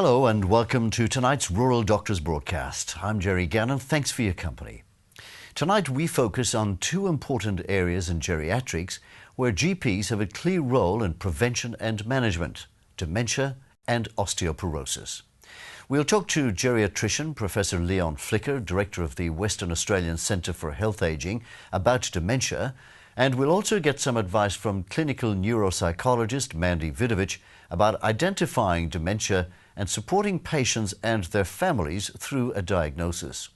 Hello and welcome to tonight's Rural Doctors broadcast. I'm Gerry Gannon. Thanks for your company. Tonight we focus on two important areas in geriatrics where GPs have a clear role in prevention and management: dementia and osteoporosis. We'll talk to geriatrician Professor Leon Flicker, Director of the Western Australian Centre for Health Ageing, about dementia, and we'll also get some advice from clinical neuropsychologist Mandy Vidovich about identifying dementia and supporting patients and their families through a diagnosis.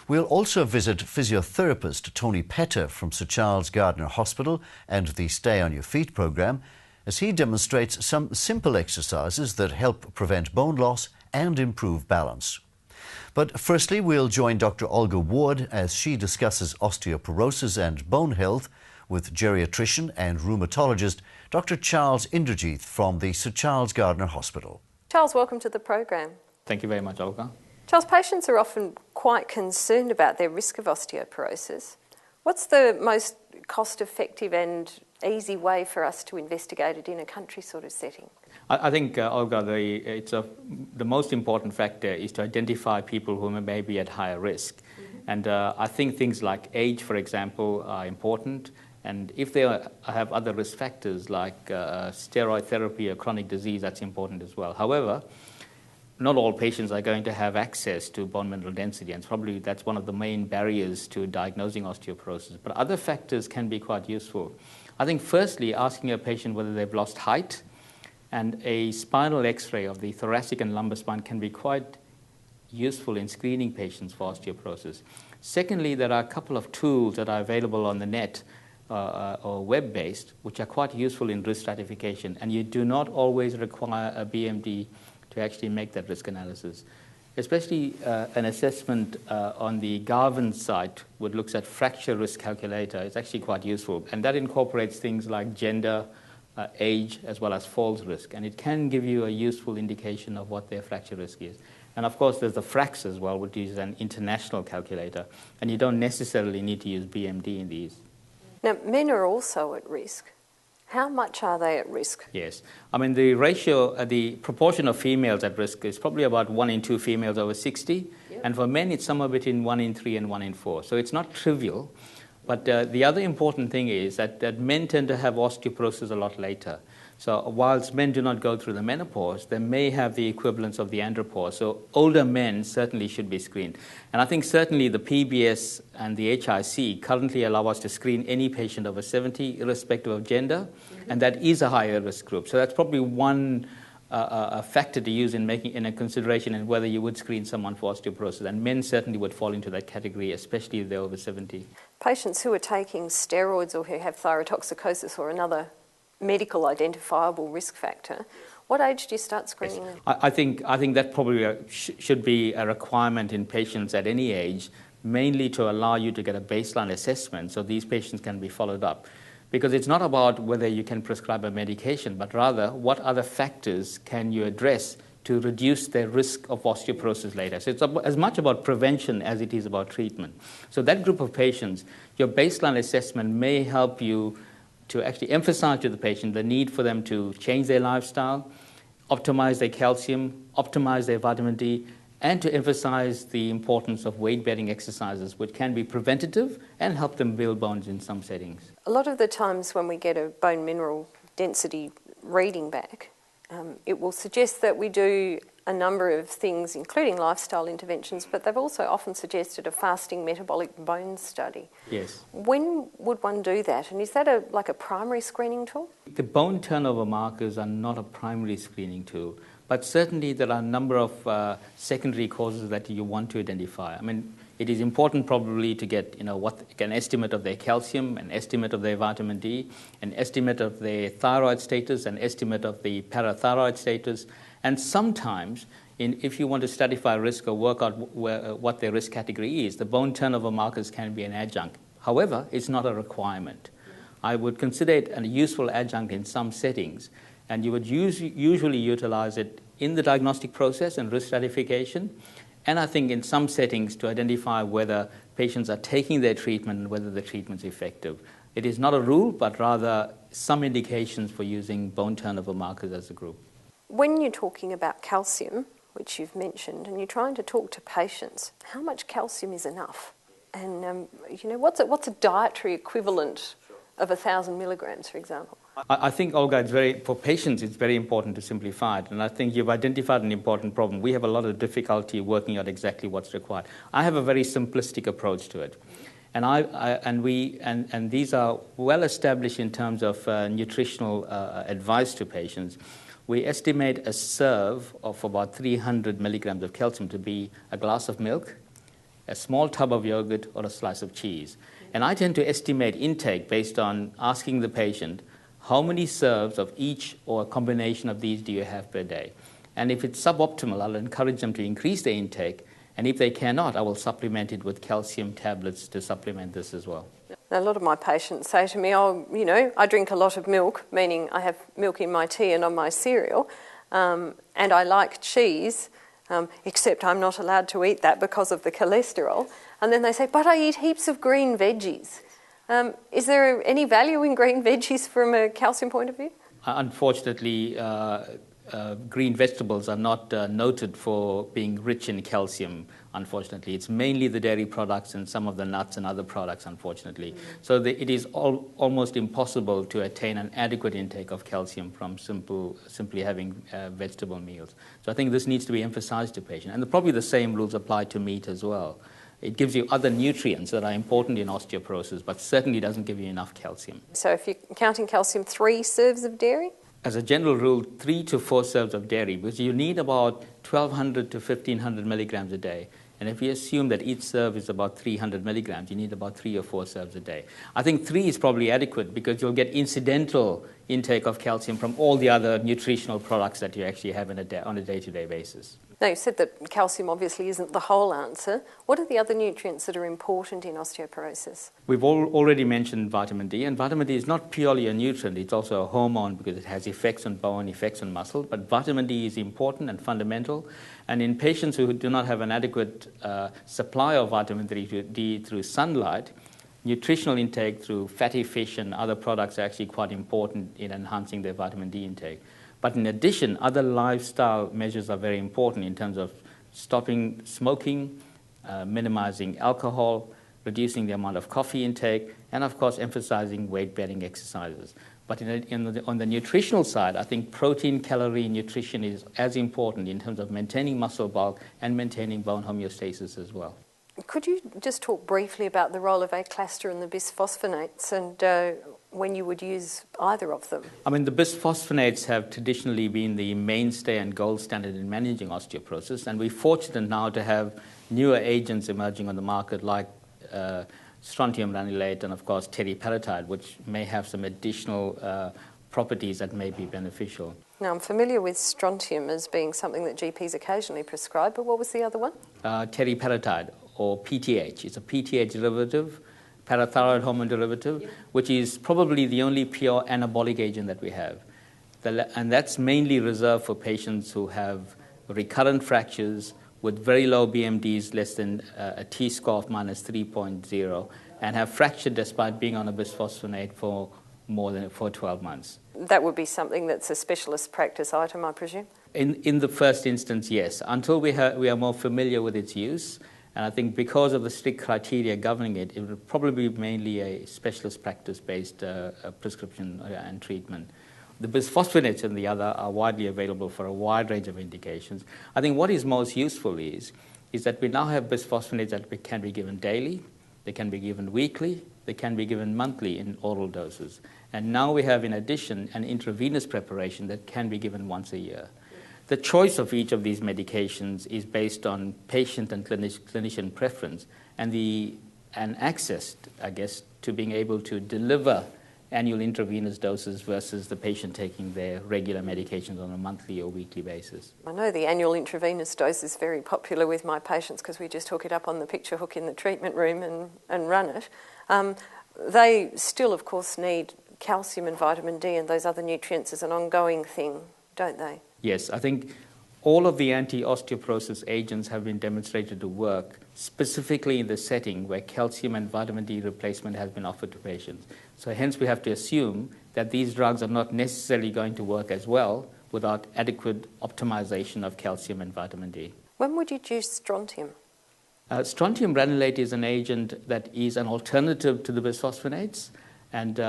We'll also visit physiotherapist Tony Petter from Sir Charles Gardiner Hospital and the Stay on Your Feet programme as he demonstrates some simple exercises that help prevent bone loss and improve balance. But firstly, we'll join Dr. Olga Ward as she discusses osteoporosis and bone health with geriatrician and rheumatologist Dr. Charles Inderjeeth from the Sir Charles Gardiner Hospital. Charles, welcome to the program. Thank you very much, Olga. Charles, patients are often quite concerned about their risk of osteoporosis. What's the most cost-effective and easy way for us to investigate it in a country sort of setting? I think, Olga, the most important factor is to identify people who may be at higher risk. And I think things like age, for example, are important. And if they have other risk factors like steroid therapy or chronic disease, that's important as well. However, not all patients are going to have access to bone mineral density, and probably that's one of the main barriers to diagnosing osteoporosis. But other factors can be quite useful. I think firstly, asking a patient whether they've lost height, and a spinal X-ray of the thoracic and lumbar spine can be quite useful in screening patients for osteoporosis. Secondly, there are a couple of tools that are available on the net or web-based, which are quite useful in risk stratification, and you do not always require a BMD to actually make that risk analysis. Especially an assessment on the Garvan site, which looks at fracture risk calculator, is actually quite useful, and that incorporates things like gender, age, as well as falls risk, and it can give you a useful indication of what their fracture risk is. And of course, there's the FRAX as well, which is an international calculator, and you don't necessarily need to use BMD in these. Now, men are also at risk. How much are they at risk? Yes. I mean, the ratio, the proportion of females at risk is probably about 1 in 2 females over 60. Yep. And for men, it's somewhere between 1 in 3 and 1 in 4. So it's not trivial. But the other important thing is that men tend to have osteoporosis a lot later. So whilst men do not go through the menopause, they may have the equivalence of the andropause. So older men certainly should be screened. And I think certainly the PBS and the HIC currently allow us to screen any patient over 70, irrespective of gender, and that is a higher risk group. So that's probably one factor to use in making in a consideration in whether you would screen someone for osteoporosis. And men certainly would fall into that category, especially if they're over 70. Patients who are taking steroids or who have thyrotoxicosis or another medical identifiable risk factor, what age do you start screening them? I think that probably should be a requirement in patients at any age, mainly to allow you to get a baseline assessment so these patients can be followed up. Because it's not about whether you can prescribe a medication, but rather what other factors can you address to reduce their risk of osteoporosis later. So it's as much about prevention as it is about treatment. So that group of patients, your baseline assessment may help you to actually emphasize to the patient the need for them to change their lifestyle, optimize their calcium, optimize their vitamin D, and to emphasize the importance of weight-bearing exercises, which can be preventative and help them build bones in some settings. A lot of the times when we get a bone mineral density reading back, it will suggest that we do a number of things, including lifestyle interventions, but they've also often suggested a fasting metabolic bone study. Yes. When would one do that? And is that like a primary screening tool? The bone turnover markers are not a primary screening tool, but certainly there are a number of secondary causes that you want to identify. I mean, it is important probably to get an estimate of their calcium, an estimate of their vitamin D, an estimate of their thyroid status, an estimate of the parathyroid status, and sometimes if you want to stratify risk or work out what their risk category is, the bone turnover markers can be an adjunct. However, it's not a requirement. I would consider it a useful adjunct in some settings, and you would usually utilize it in the diagnostic process and risk stratification, and I think in some settings to identify whether patients are taking their treatment and whether the treatment is effective. It is not a rule, but rather some indications for using bone turnover markers as a group. When you're talking about calcium, which you've mentioned, and you're trying to talk to patients, how much calcium is enough? And, what's a dietary equivalent of 1,000 milligrams, for example? I think, Olga, for patients, it's very important to simplify it. And I think you've identified an important problem. We have a lot of difficulty working out exactly what's required. I have a very simplistic approach to it. And these are well established in terms of nutritional advice to patients. We estimate a serve of about 300 milligrams of calcium to be a glass of milk, a small tub of yogurt, or a slice of cheese. And I tend to estimate intake based on asking the patient, how many serves of each or a combination of these do you have per day? And if it's suboptimal, I'll encourage them to increase their intake. And if they cannot, I will supplement it with calcium tablets to supplement this as well. Now, a lot of my patients say to me, I drink a lot of milk, meaning I have milk in my tea and on my cereal, and I like cheese, except I'm not allowed to eat that because of the cholesterol. And then they say, but I eat heaps of green veggies. Is there any value in green veggies from a calcium point of view? Unfortunately, green vegetables are not noted for being rich in calcium, unfortunately. It's mainly the dairy products and some of the nuts and other products, unfortunately. So it is almost impossible to attain an adequate intake of calcium from simply having vegetable meals. So I think this needs to be emphasized to patients. And probably the same rules apply to meat as well. It gives you other nutrients that are important in osteoporosis, but certainly doesn't give you enough calcium. So if you're counting calcium, 3 serves of dairy? As a general rule, 3 to 4 serves of dairy, because you need about 1,200 to 1,500 milligrams a day. And if you assume that each serve is about 300 milligrams, you need about 3 or 4 serves a day. I think 3 is probably adequate because you'll get incidental intake of calcium from all the other nutritional products that you actually have on a day-to-day basis. Now, you said that calcium obviously isn't the whole answer. What are the other nutrients that are important in osteoporosis? We've already mentioned vitamin D, and vitamin D is not purely a nutrient, it's also a hormone because it has effects on bone, effects on muscle, but vitamin D is important and fundamental. And in patients who do not have an adequate supply of vitamin D through sunlight, nutritional intake through fatty fish and other products are actually quite important in enhancing their vitamin D intake. But in addition, other lifestyle measures are very important in terms of stopping smoking, minimizing alcohol, reducing the amount of coffee intake, and of course emphasizing weight-bearing exercises. But on the nutritional side, I think protein-calorie nutrition is as important in terms of maintaining muscle bulk and maintaining bone homeostasis as well. Could you just talk briefly about the role of aclaster and the bisphosphonates and when you would use either of them? I mean, the bisphosphonates have traditionally been the mainstay and gold standard in managing osteoporosis, and we're fortunate now to have newer agents emerging on the market like strontium ranulate and, of course, teriparatide, which may have some additional properties that may be beneficial. Now, I'm familiar with strontium as being something that GPs occasionally prescribe, but what was the other one? Teriparatide, or PTH. It's a PTH derivative, parathyroid hormone derivative, which is probably the only pure anabolic agent that we have. And that's mainly reserved for patients who have recurrent fractures with very low BMDs, less than a T-score of minus 3.0, and have fractured despite being on a bisphosphonate for more than 12 months. That would be something that's a specialist practice item, I presume? In the first instance, yes. Until we are more familiar with its use, and I think because of the strict criteria governing it, it would probably be mainly a specialist practice-based prescription and treatment. The bisphosphonates and the other are widely available for a wide range of indications. I think what is most useful is that we now have bisphosphonates that can be given daily, they can be given weekly, they can be given monthly in oral doses. And now we have, in addition, an intravenous preparation that can be given once a year. The choice of each of these medications is based on patient and clinician preference and access, I guess, to being able to deliver annual intravenous doses versus the patient taking their regular medications on a monthly or weekly basis. I know the annual intravenous dose is very popular with my patients because we just hook it up on the picture hook in the treatment room and run it. They still, of course, need calcium and vitamin D and those other nutrients as an ongoing thing, don't they? Yes, I think all of the anti-osteoporosis agents have been demonstrated to work specifically in the setting where calcium and vitamin D replacement has been offered to patients. So hence we have to assume that these drugs are not necessarily going to work as well without adequate optimization of calcium and vitamin D. When would you choose strontium? Strontium granulate is an agent that is an alternative to the bisphosphonates, and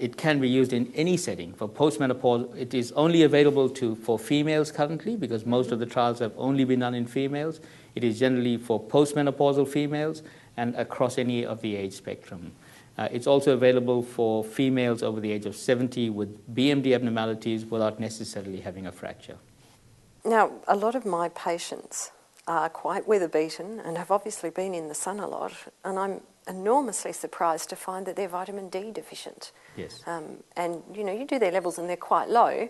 it can be used in any setting. For postmenopause, it is only available for females currently because most of the trials have only been done in females. It is generally for postmenopausal females and across any of the age spectrum. It's also available for females over the age of 70 with BMD abnormalities without necessarily having a fracture. Now, a lot of my patients are quite weather-beaten and have obviously been in the sun a lot, and I'm enormously surprised to find that they're vitamin D deficient. Yes. And, you do their levels and they're quite low,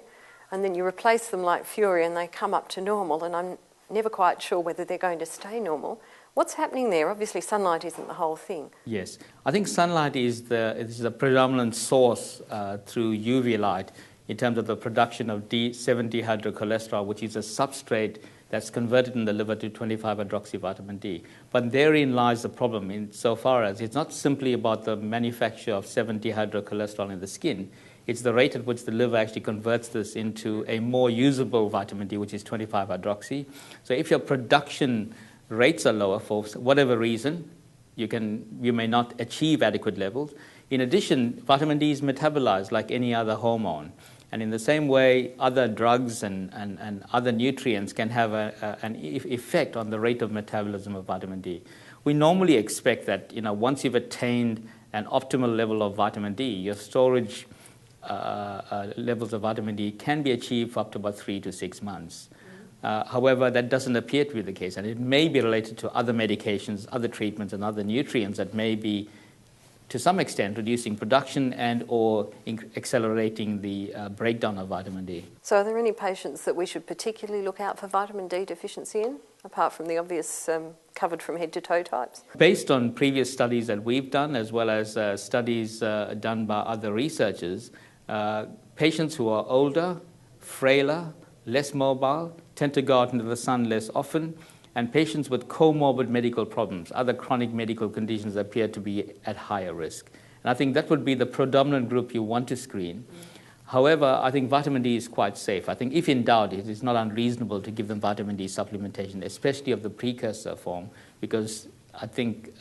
and then you replace them like fury and they come up to normal, and I'm never quite sure whether they're going to stay normal. What's happening there? Obviously, sunlight isn't the whole thing. Yes. I think sunlight is the predominant source through UV light in terms of the production of 7-dehydrocholesterol, which is a substrate that's converted in the liver to 25-hydroxyvitamin D. But therein lies the problem insofar as it's not simply about the manufacture of 7-dehydrocholesterol in the skin. It's the rate at which the liver actually converts this into a more usable vitamin D, which is 25-hydroxy. So if your production rates are lower for whatever reason, you may not achieve adequate levels. In addition, vitamin D is metabolized like any other hormone. And in the same way, other drugs and other nutrients can have an effect on the rate of metabolism of vitamin D. We normally expect that once you've attained an optimal level of vitamin D, your storage levels of vitamin D can be achieved for up to about 3 to 6 months. However, that doesn't appear to be the case, and it may be related to other medications, other treatments, and other nutrients that may be, to some extent, reducing production and or accelerating the breakdown of vitamin D. So are there any patients that we should particularly look out for vitamin D deficiency in, apart from the obvious covered from head to toe types? Based on previous studies that we've done, as well as studies done by other researchers, patients who are older, frailer, less mobile, tend to go out into the sun less often, and patients with comorbid medical problems, other chronic medical conditions, appear to be at higher risk. And I think that would be the predominant group you want to screen. However, I think vitamin D is quite safe. I think if in doubt, it is not unreasonable to give them vitamin D supplementation, especially of the precursor form, because I think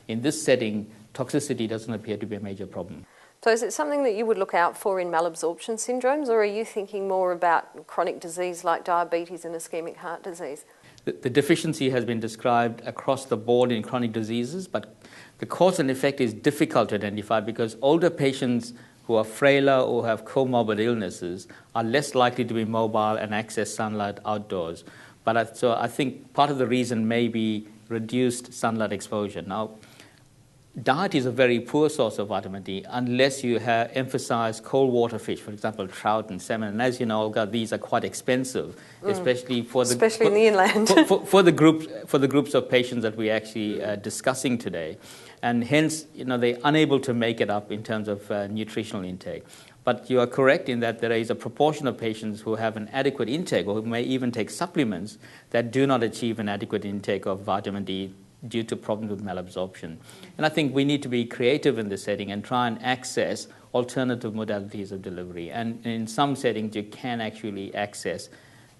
in this setting, toxicity doesn't appear to be a major problem. So is it something that you would look out for in malabsorption syndromes, or are you thinking more about chronic disease like diabetes and ischemic heart disease? The deficiency has been described across the board in chronic diseases, but the cause and effect is difficult to identify because older patients who are frailer or have comorbid illnesses are less likely to be mobile and access sunlight outdoors. So I think part of the reason may be reduced sunlight exposure. Now, diet is a very poor source of vitamin D unless you emphasize cold water fish, for example, trout and salmon. And as you know, Olga, these are quite expensive, especially in the inland. for the groups of patients that we're actually discussing today. And hence, they're unable to make it up in terms of nutritional intake. But you are correct in that there is a proportion of patients who have an adequate intake or who may even take supplements that do not achieve an adequate intake of vitamin D due to problems with malabsorption. And I think we need to be creative in this setting and try and access alternative modalities of delivery. And in some settings, you can actually access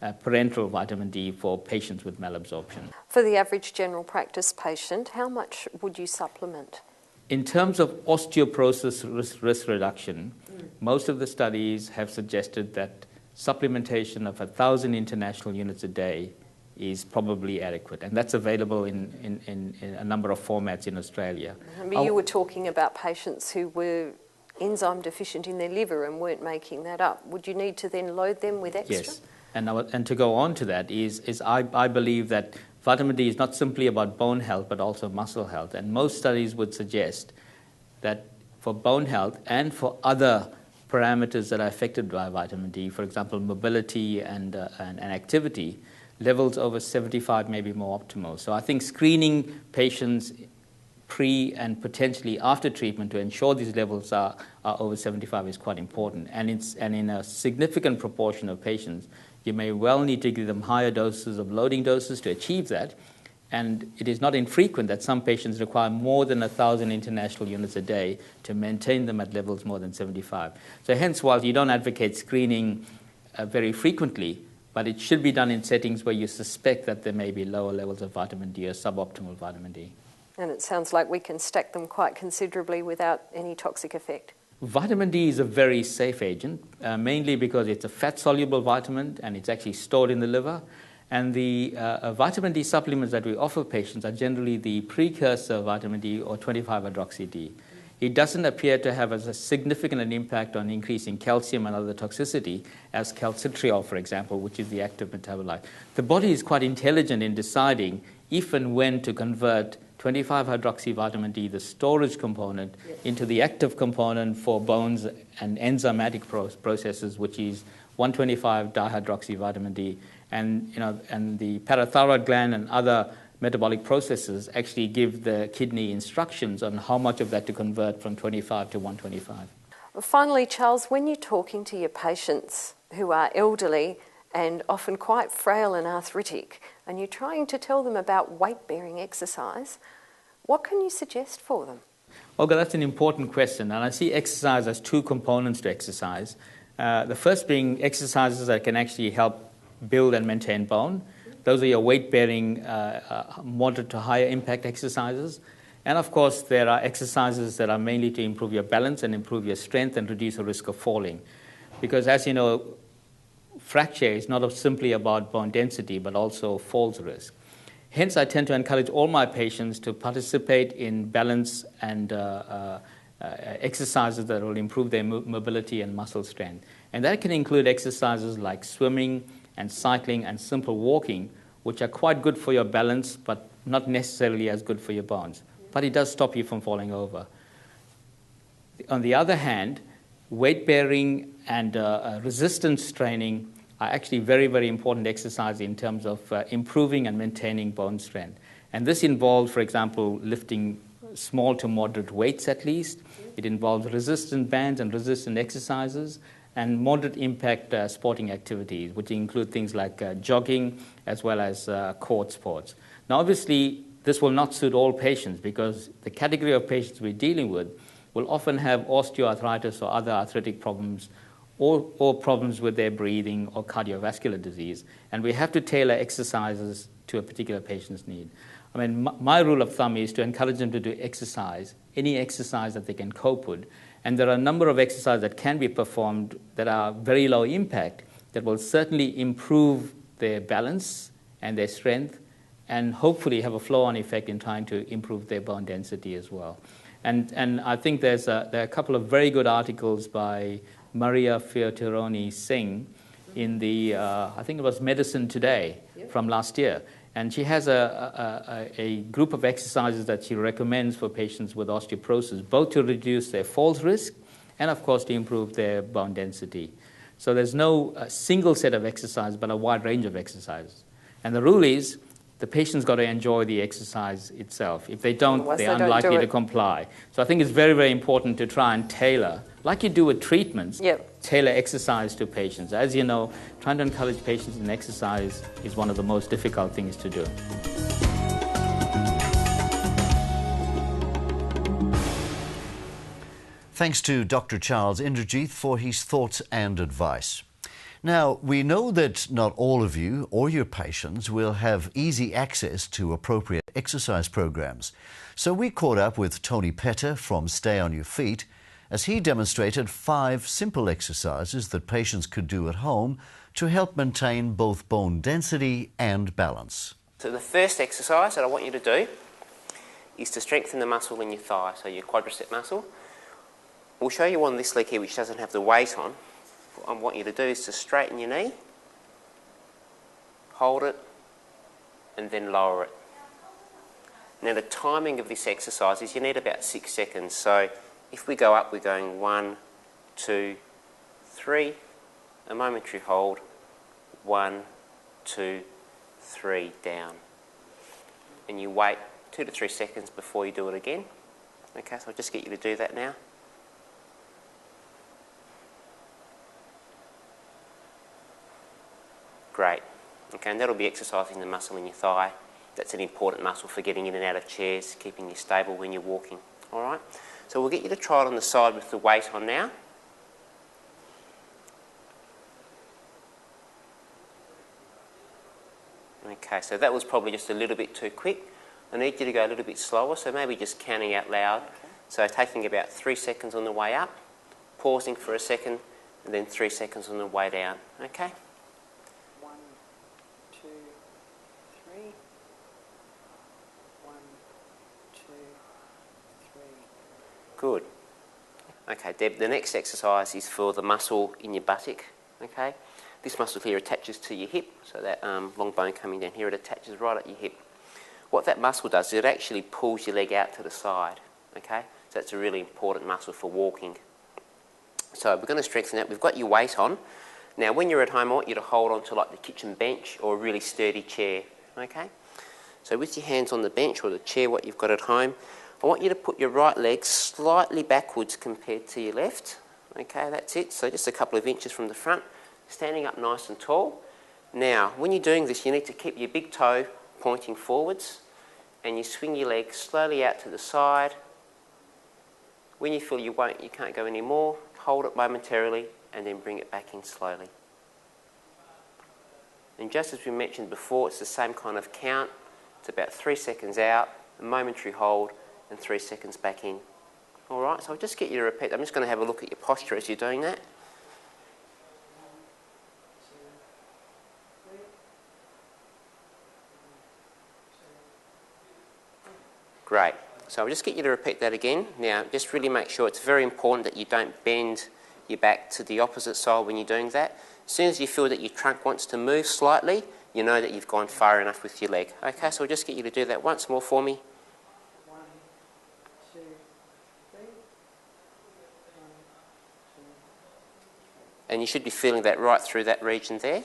parenteral vitamin D for patients with malabsorption. For the average general practice patient, how much would you supplement? In terms of osteoporosis risk reduction, most of the studies have suggested that supplementation of 1,000 international units a day is probably adequate, and that's available in a number of formats in Australia. But you were talking about patients who were enzyme deficient in their liver and weren't making that up. Would you need to then load them with extra? Yes, and to go on to that is I believe that vitamin D is not simply about bone health but also muscle health, and most studies would suggest that for bone health and for other parameters that are affected by vitamin D, for example, mobility and activity, levels over 75 may be more optimal. So I think screening patients pre and potentially after treatment to ensure these levels are over 75 is quite important. And in a significant proportion of patients, you may well need to give them higher doses of loading doses to achieve that. And it is not infrequent that some patients require more than 1,000 international units a day to maintain them at levels more than 75. So hence, while you don't advocate screening very frequently, but it should be done in settings where you suspect that there may be lower levels of vitamin D or suboptimal vitamin D. And it sounds like we can stack them quite considerably without any toxic effect. Vitamin D is a very safe agent, mainly because it's a fat-soluble vitamin and it's actually stored in the liver. And the vitamin D supplements that we offer patients are generally the precursor vitamin D or 25-hydroxy-D. It doesn't appear to have a significant an impact on increasing calcium and other toxicity as calcitriol, for example, which is the active metabolite. The body is quite intelligent in deciding if and when to convert 25-hydroxy vitamin D, the storage component, into the active component for bones and enzymatic processes, which is 125-dihydroxy vitamin D. And the parathyroid gland and other metabolic processes actually give the kidney instructions on how much of that to convert from 25 to 125. Finally, Charles, when you're talking to your patients who are elderly and often quite frail and arthritic, and you're trying to tell them about weight-bearing exercise, what can you suggest for them? Olga, that's an important question, and I see exercise as two components to exercise. The first being exercises that can actually help build and maintain bone. Those are your weight-bearing, moderate to higher impact exercises. And of course, there are exercises that are mainly to improve your balance and improve your strength and reduce the risk of falling. Because as you know, fracture is not simply about bone density, but also falls risk. Hence, I tend to encourage all my patients to participate in balance and exercises that will improve their mobility and muscle strength. And that can include exercises like swimming and cycling and simple walking, which are quite good for your balance, but not necessarily as good for your bones. But it does stop you from falling over. On the other hand, weight-bearing and resistance training are actually very, very important exercises in terms of improving and maintaining bone strength. And this involves, for example, lifting small to moderate weights at least. It involves resistant bands and resistant exercises, and moderate impact sporting activities, which include things like jogging as well as court sports. Now, obviously, this will not suit all patients because the category of patients we're dealing with will often have osteoarthritis or other arthritic problems or problems with their breathing or cardiovascular disease. And we have to tailor exercises to a particular patient's need. I mean, my rule of thumb is to encourage them to do exercise, any exercise that they can cope with. And there are a number of exercises that can be performed that are very low impact that will certainly improve their balance and their strength and hopefully have a flow-on effect in trying to improve their bone density as well. And I think there are a couple of very good articles by Maria Fiotironi Singh in the, I think it was Medicine Today from last year. And she has a group of exercises that she recommends for patients with osteoporosis, both to reduce their falls risk and, of course, to improve their bone density. So there's no single set of exercise, but a wide range of exercises. And the rule is the patient's got to enjoy the exercise itself. If they don't, they're unlikely to comply. So I think it's very, very important to try and tailor, like you do with treatments, tailor exercise to patients. As you know, trying to encourage patients in exercise is one of the most difficult things to do. Thanks to Dr. Charles Inderjeeth for his thoughts and advice. Now, we know that not all of you or your patients will have easy access to appropriate exercise programs. So we caught up with Tony Petter from Stay On Your Feet as he demonstrated 5 simple exercises that patients could do at home to help maintain both bone density and balance. So the first exercise that I want you to do is to strengthen the muscle in your thigh, so your quadricep muscle. We'll show you one on this leg here which doesn't have the weight on. What I want you to do is to straighten your knee, hold it, and then lower it. Now the timing of this exercise is you need about 6 seconds. So if we go up, we're going 1, 2, 3, a momentary hold, 1, 2, 3, down. And you wait 2 to 3 seconds before you do it again. Okay, so I'll just get you to do that now. Great. Okay, and that'll be exercising the muscle in your thigh. That's an important muscle for getting in and out of chairs, keeping you stable when you're walking. All right? So we'll get you to try it on the side with the weight on now. Okay, so that was probably just a little bit too quick. I need you to go a little bit slower, so maybe just counting out loud. Okay. So taking about 3 seconds on the way up, pausing for a second, and then 3 seconds on the way down. Okay? 1, 2, 3. 1, 2, 3. Good. Okay, Deb, the next exercise is for the muscle in your buttock. Okay? This muscle here attaches to your hip, so that long bone coming down here, it attaches right at your hip. What that muscle does is it actually pulls your leg out to the side. Okay? So that's a really important muscle for walking. So we're going to strengthen that. We've got your weight on. Now, when you're at home, I want you to hold on to like the kitchen bench or a really sturdy chair. Okay? So with your hands on the bench or the chair, what you've got at home, I want you to put your right leg slightly backwards compared to your left. Okay, that's it. So just a couple of inches from the front, standing up nice and tall. Now, when you're doing this, you need to keep your big toe pointing forwards and you swing your leg slowly out to the side. When you feel you can't go anymore, hold it momentarily and then bring it back in slowly. And just as we mentioned before, it's the same kind of count. It's about 3 seconds out, a momentary hold, and 3 seconds back in. All right, so I'll just get you to repeat. I'm just going to have a look at your posture as you're doing that. Great. So I'll just get you to repeat that again. Now, just really make sure it's very important that you don't bend your back to the opposite side when you're doing that. As soon as you feel that your trunk wants to move slightly, you know that you've gone far enough with your leg. Okay, so I'll just get you to do that once more for me. 1, 2, 3. 1, 2, 3. And you should be feeling that right through that region there.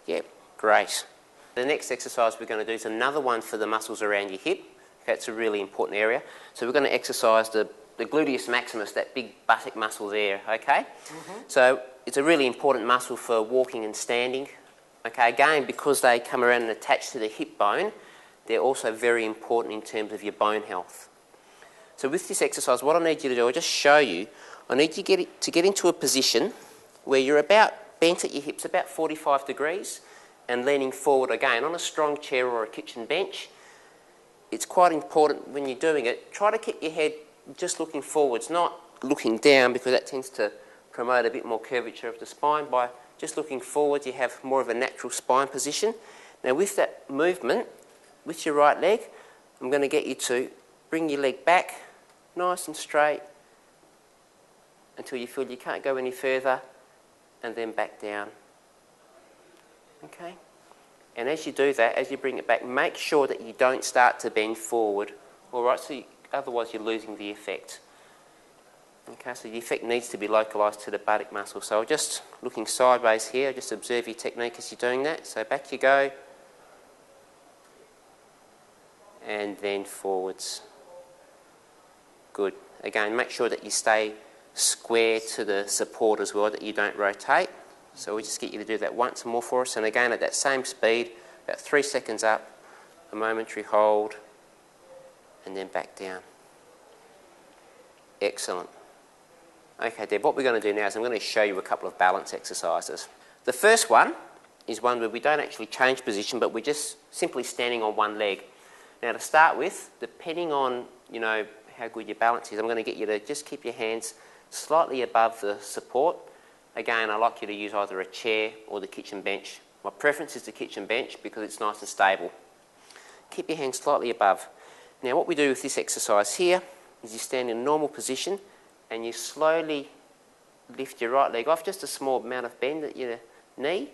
Yep, great. The next exercise we're going to do is another one for the muscles around your hip. Okay, it's a really important area. So we're going to exercise the gluteus maximus, that big buttock muscle there, okay? So it's a really important muscle for walking and standing. Okay, again, because they come around and attach to the hip bone, they're also very important in terms of your bone health. So with this exercise, what I need you to do, I'll just show you, I need you to get into a position where you're about bent at your hips, about 45 degrees, and leaning forward again on a strong chair or a kitchen bench. It's quite important when you're doing it, try to keep your head just looking forwards, not looking down, because that tends to promote a bit more curvature of the spine. By just looking forward, you have more of a natural spine position. Now with that movement, with your right leg, I'm going to get you to bring your leg back nice and straight until you feel you can't go any further, and then back down. Okay? And as you do that, as you bring it back, make sure that you don't start to bend forward. All right, so otherwise you're losing the effect. Okay, so the effect needs to be localised to the buttock muscle. So just looking sideways here, just observe your technique as you're doing that. So back you go. And then forwards. Good. Again, make sure that you stay square to the support as well, that you don't rotate. So we'll just get you to do that once more for us. And again, at that same speed, about 3 seconds up, a momentary hold, and then back down. Excellent. Okay, Deb, what we're going to do now is I'm going to show you a couple of balance exercises. The first one is one where we don't actually change position, but we're just simply standing on one leg. Now, to start with, depending on, how good your balance is, I'm going to get you to just keep your hands slightly above the support. Again, I like you to use either a chair or the kitchen bench. My preference is the kitchen bench because it's nice and stable. Keep your hands slightly above. Now, what we do with this exercise here is you stand in a normal position and you slowly lift your right leg off, just a small amount of bend at your knee,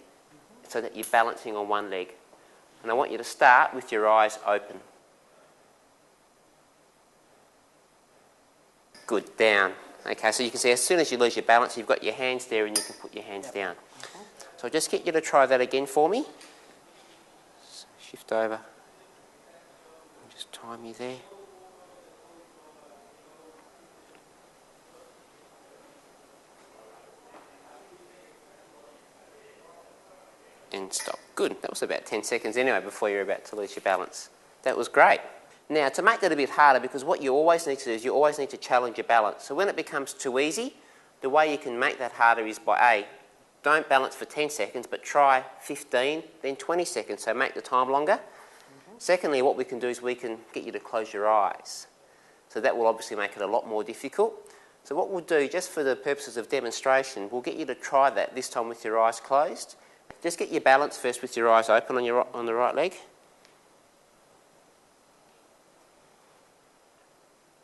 so that you're balancing on one leg. And I want you to start with your eyes open. Good, down. Okay, so you can see as soon as you lose your balance, you've got your hands there and you can put your hands down. So I'll just get you to try that again for me. Shift over. Just time you there. And stop. Good. That was about 10 seconds anyway before you're about to lose your balance. That was great. Now, to make that a bit harder, because what you always need to do is you always need to challenge your balance. So when it becomes too easy, the way you can make that harder is by A, don't balance for 10 seconds, but try 15, then 20 seconds, so make the time longer. Secondly, what we can do is we can get you to close your eyes. So that will obviously make it a lot more difficult. So what we'll do, just for the purposes of demonstration, we'll get you to try that this time with your eyes closed. Just get your balance first with your eyes open on the right leg.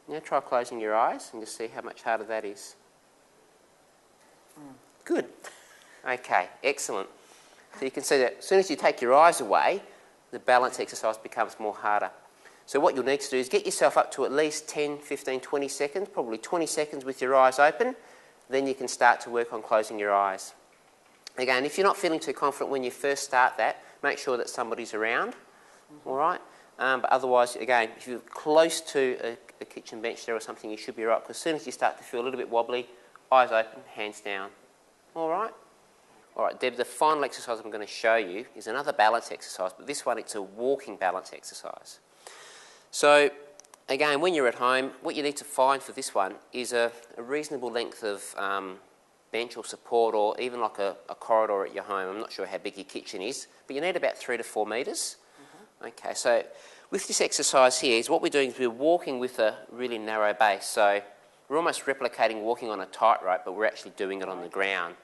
Now try closing your eyes and just see how much harder that is. Good. Okay, excellent. So you can see that as soon as you take your eyes away, the balance exercise becomes more harder. So what you'll need to do is get yourself up to at least 10, 15, 20 seconds, probably 20 seconds with your eyes open. Then you can start to work on closing your eyes. Again, if you're not feeling too confident when you first start that, make sure that somebody's around, all right? But otherwise, again, if you're close to a kitchen bench there or something, you should be right, because as soon as you start to feel a little bit wobbly, eyes open, hands down. All right? All right, Deb, the final exercise I'm going to show you is another balance exercise, but this one, it's a walking balance exercise. So, again, when you're at home, what you need to find for this one is a reasonable length of bench or support, or even like a corridor at your home. I'm not sure how big your kitchen is, but you need about 3 to 4 metres. Okay, so with this exercise here, is what we're doing is we're walking with a really narrow base. So we're almost replicating walking on a tightrope, but we're actually doing it on the ground.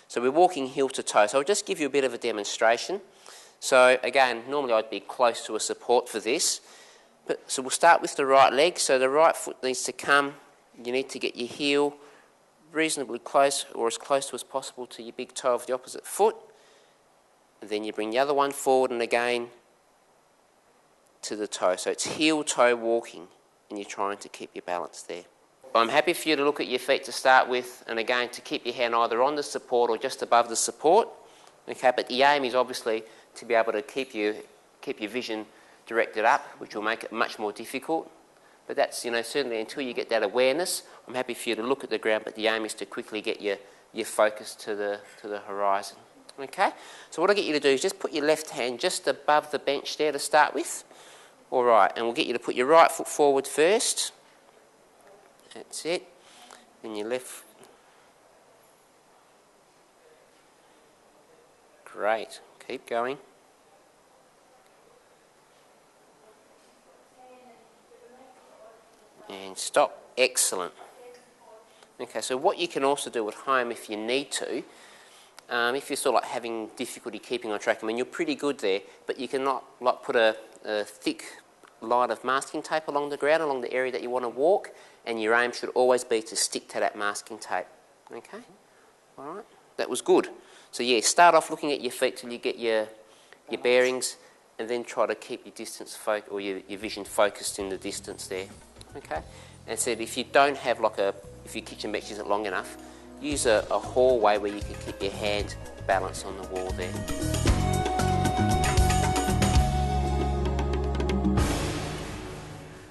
So we're walking heel to toe. So I'll just give you a bit of a demonstration. So again, normally I'd be close to a support for this. So we'll start with the right leg. So the right foot needs to come. You need to get your heel reasonably close, or as close to as possible, to your big toe of the opposite foot. And then you bring the other one forward and again to the toe. So it's heel-toe walking, and you're trying to keep your balance there. I'm happy for you to look at your feet to start with, and again to keep your hand either on the support or just above the support. Okay, but the aim is obviously to be able to keep your vision directed up, which will make it much more difficult. But that's, certainly until you get that awareness, I'm happy for you to look at the ground, but the aim is to quickly get your focus to the horizon. Okay? So what I get you to do is just put your left hand just above the bench there to start with. All right, and we'll get you to put your right foot forward first. That's it. And your left. Great. Keep going. And stop. Excellent. Okay, so what you can also do at home if you need to, if you're sort of like having difficulty keeping on track, I mean, you're pretty good there, but you can not like put a thick line of masking tape along the ground, along the area that you want to walk, and your aim should always be to stick to that masking tape. Okay? All right? That was good. So yeah, start off looking at your feet till you get your bearings, and then try to keep your distance or your vision focused in the distance there. Okay? And said if you don't have if your kitchen bench isn't long enough, use a hallway where you can keep your hand balanced on the wall there.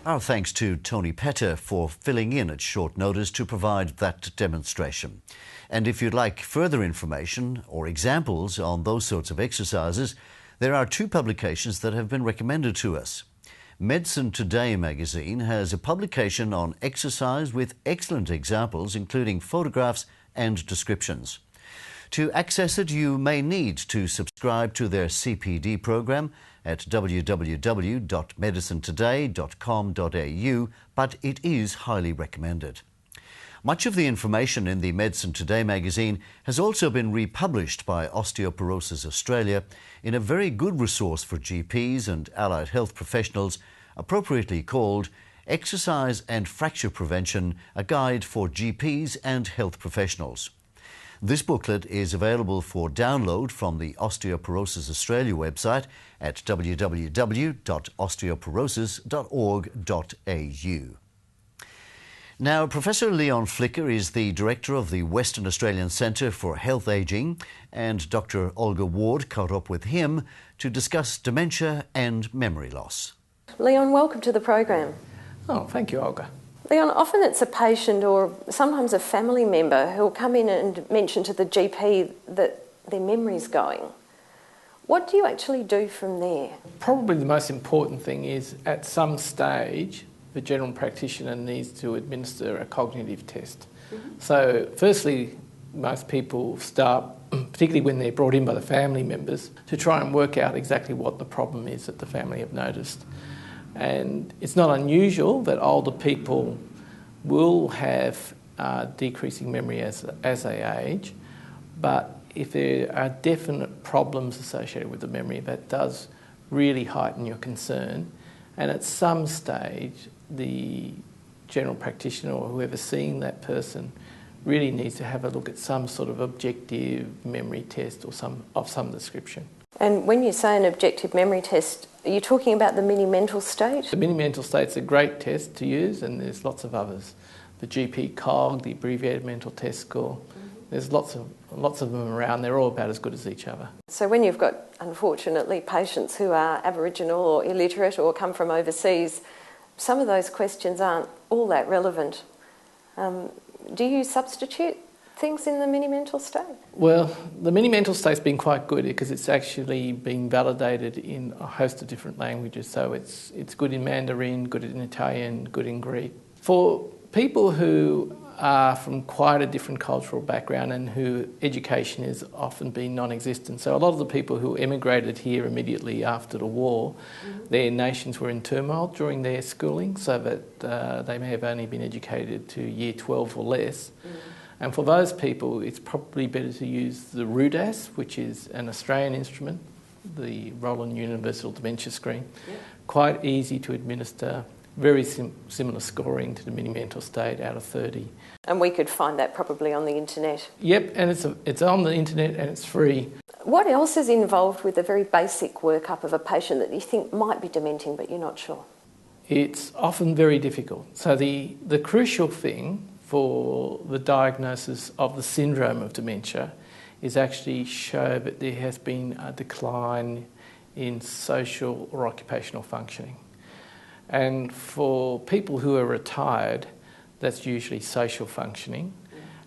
Our thanks to Tony Petter for filling in at short notice to provide that demonstration. And if you'd like further information or examples on those sorts of exercises, there are 2 publications that have been recommended to us. Medicine Today magazine has a publication on exercise with excellent examples, including photographs and descriptions. To access it, you may need to subscribe to their CPD program at www.medicinetoday.com.au, but it is highly recommended. Much of the information in the Medicine Today magazine has also been republished by Osteoporosis Australia in a very good resource for GPs and allied health professionals, appropriately called Exercise and Fracture Prevention, a Guide for GPs and Health Professionals. This booklet is available for download from the Osteoporosis Australia website at www.osteoporosis.org.au. Now, Professor Leon Flicker is the Director of the Western Australian Centre for Health Ageing, and Dr. Olga Ward caught up with him to discuss dementia and memory loss. Leon, welcome to the program. Oh, thank you, Olga. Leon, often it's a patient or sometimes a family member who will come in and mention to the GP that their memory's going. What do you actually do from there? Probably the most important thing is at some stage the general practitioner needs to administer a cognitive test. Mm-hmm. So firstly, most people start particularly when they're brought in by the family members, to try and work out exactly what the problem is that the family have noticed. And it's not unusual that older people will have decreasing memory as they age, but if there are definite problems associated with the memory, that does really heighten your concern. And at some stage, the general practitioner or whoever's seeing that person really needs to have a look at some sort of objective memory test or of some description. And when you say an objective memory test, are you talking about the mini-mental state? The mini-mental state's a great test to use, and there's lots of others. The GP COG, the abbreviated mental test score. There's lots of them around. They're all about as good as each other. So when you've got, unfortunately, patients who are Aboriginal or illiterate or come from overseas, some of those questions aren't all that relevant. Do you substitute things in the mini-mental state? Well, the mini-mental state's been quite good because it's actually been validated in a host of different languages. So it's good in Mandarin, good in Italian, good in Greek. For people who are from quite a different cultural background and who education has often been non-existent. So a lot of the people who emigrated here immediately after the war, their nations were in turmoil during their schooling, so that they may have only been educated to year 12 or less. And for those people, it's probably better to use the RUDAS, which is an Australian instrument, the Roland Universal Dementia Screen. Quite easy to administer, very similar scoring to the mini-mental state out of 30. And we could find that probably on the internet. Yep, and it's on the internet and it's free. What else is involved with a very basic workup of a patient that you think might be dementing but you're not sure? It's often very difficult. So the crucial thing for the diagnosis of the syndrome of dementia is actually show that there has been a decline in social or occupational functioning. And for people who are retired, that's usually social functioning,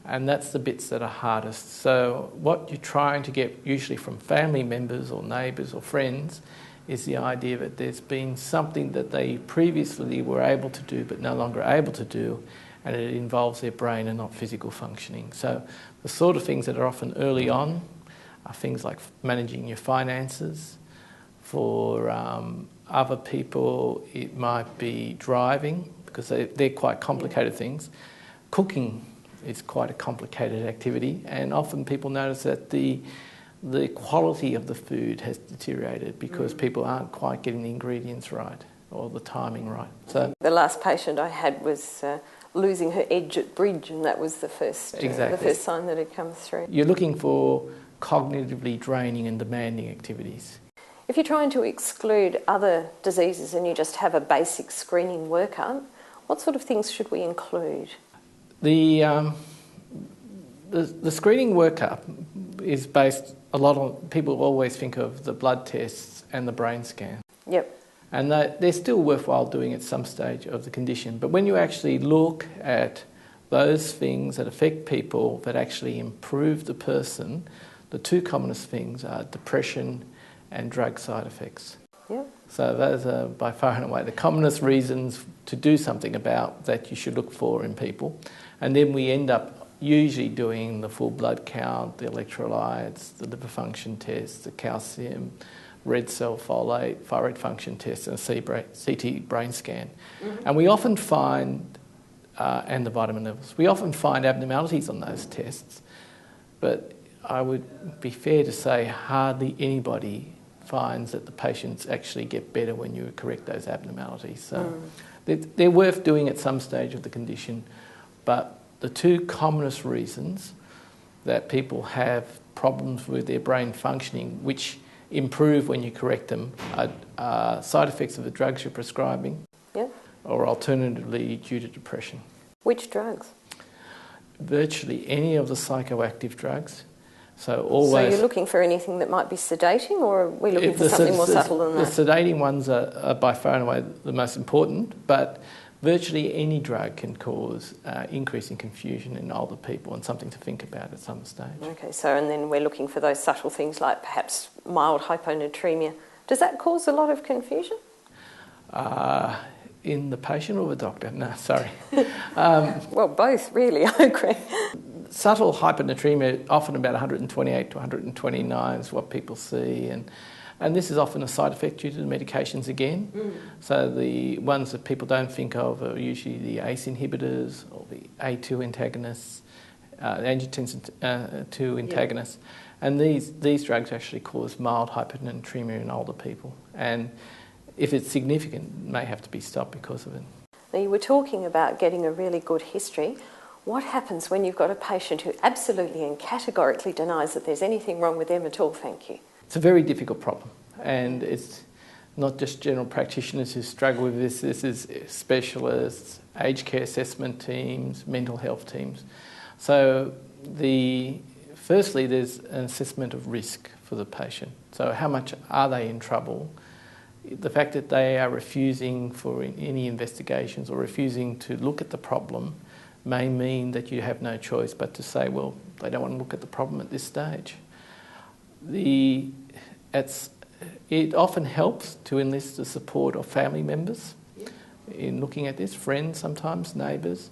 and that's the bits that are hardest. So what you're trying to get usually from family members or neighbours or friends is the idea that there's been something that they previously were able to do but no longer able to do, and it involves their brain and not physical functioning. So the sort of things that are often early on are things like managing your finances. For other people, it might be driving, because they're quite complicated things. Cooking is quite a complicated activity, and often people notice that the quality of the food has deteriorated because people aren't quite getting the ingredients right or the timing right. So the last patient I had was losing her edge at bridge, and that was the first sign that had come through. You're looking for cognitively draining and demanding activities. If you're trying to exclude other diseases and you just have a basic screening workup, what sort of things should we include? The screening workup is based a lot on, people always think of the blood tests and the brain scan. Yep. And they're still worthwhile doing at some stage of the condition. But when you actually look at those things that affect people that actually improve the person, the two commonest things are depression and drug side effects. Yep. So those are by far and away the commonest reasons to do something about that you should look for in people. And then we end up usually doing the full blood count, the electrolytes, the liver function test, the calcium, red cell folate, thyroid function test, and a CT brain scan. And we often find, and the vitamin levels, we often find abnormalities on those tests, but I would be fair to say hardly anybody finds that the patients actually get better when you correct those abnormalities. So they're worth doing at some stage of the condition, but the two commonest reasons that people have problems with their brain functioning, which improve when you correct them, are side effects of the drugs you're prescribing, or alternatively due to depression. Which drugs? Virtually any of the psychoactive drugs. So you're looking for anything that might be sedating, or are we looking for something more subtle than that? The sedating ones are by far and away the most important, but virtually any drug can cause increasing confusion in older people, and something to think about at some stage. Okay, so and then we're looking for those subtle things like perhaps mild hyponatremia. Does that cause a lot of confusion? In the patient or the doctor? No, sorry. Well, both really, I agree. subtle hyponatremia, often about 128 to 129 is what people see, and this is often a side effect due to the medications again. So the ones that people don't think of are usually the ACE inhibitors or the A2 antagonists, angiotensin II antagonists, and these drugs actually cause mild hyponatremia in older people, and if it's significant, it may have to be stopped because of it. Now, you were talking about getting a really good history. What happens when you've got a patient who absolutely and categorically denies that there's anything wrong with them at all, thank you? It's a very difficult problem, and it's not just general practitioners who struggle with this. This is specialists, aged care assessment teams, mental health teams. So firstly, there's an assessment of risk for the patient. So how much are they in trouble? The fact that they are refusing for any investigations or refusing to look at the problem may mean that you have no choice but to say, well, they don't want to look at the problem at this stage. It often helps to enlist the support of family members in looking at this, friends sometimes, neighbours.